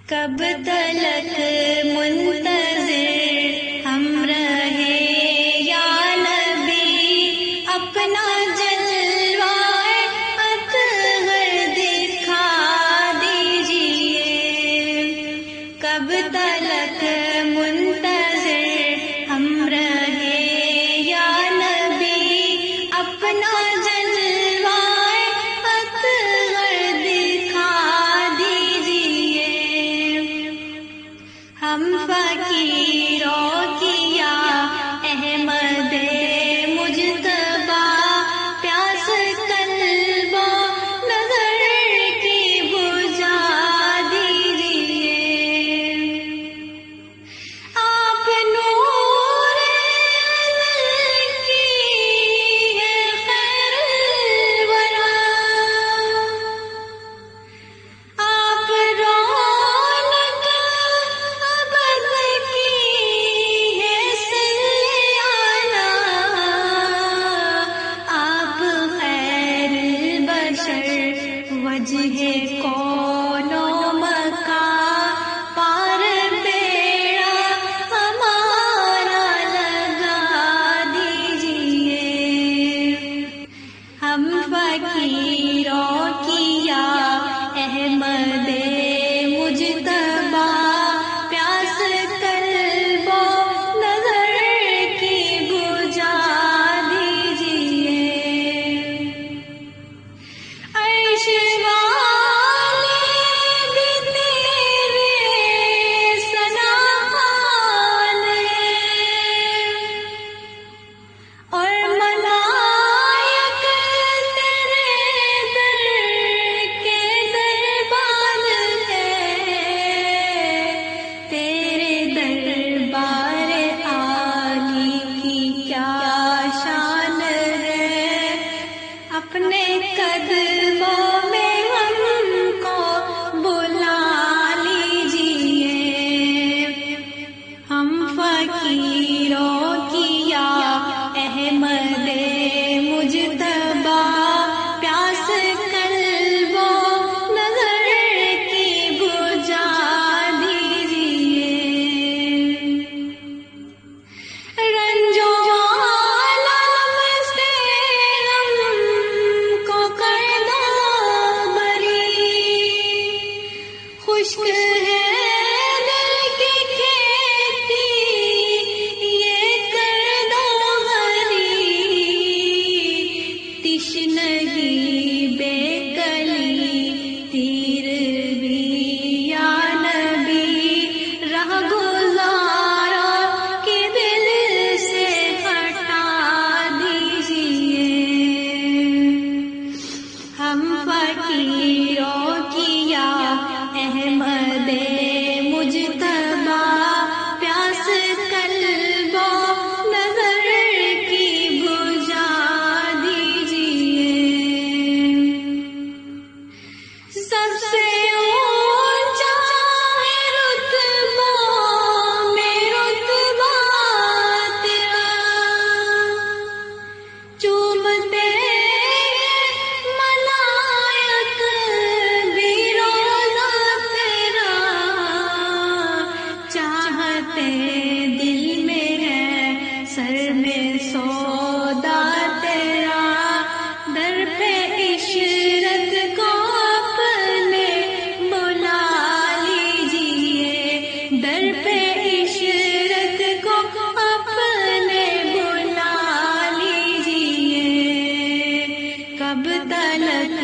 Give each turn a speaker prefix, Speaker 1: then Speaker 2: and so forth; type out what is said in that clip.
Speaker 1: کب تلک منتظر ہم رہے یا نبی، اپنا جلوہ اطہر دکھا دیجئے۔ کب تلک منتظر ہم رہے یا نبی، اپنا جلوہ اطہر دکھا دیجئے۔ ہم فقیروں کی یا احمد مجتبی، پیاس قلب و نظر کی بجھا دیجئے۔ آپ نور ازل کی ہے خیر الورا، آپ رونق ابد کی ہے سیانہ، آپ خیر البشر وجہ کون و مکان، پار بیڑا ہمارا لگا دیجئے۔ ہم فقیروں کی یا احمد مجتبی، پیاس قلب و نظر کی بجھا دیجئے۔ عرش والے بھی تیرے ثناء ہیں، اور ملائک تیرے در کے دربان ہیں۔ تیرے دربار عالی کی کیا شان ہے، اپنے قدموں میں ہم کو بلا لیجئے۔ ہم فقیروں کی یا احمد مجتبی، پیاس قلب و نظر کی بجھا دیجئے۔ رنجو عالم سے ہم کو کر دو بری، خشک ہے دل کی کھیتی یہ کر دو ہری، تشنگی بے کلی تیر بھی یا نبی، راہ گزاروں کے دل سے ہٹا دیجئے۔ ہم فقیروں کی یا احمد مجتبی، پیاس قلب و نظر کی بجھا دیجئے۔ سب سے اونچا ہے رتبوں میں رتبہ تیرا، چومتے ملائک بھی روضہ تیرا، چاہتے دل میں ہے سر میں سودا تیرا، در پہ عشرت کو اپنے بلا لیجئے۔ در پہ عشرت کو اپنے بلا لیجئے۔ کب تلک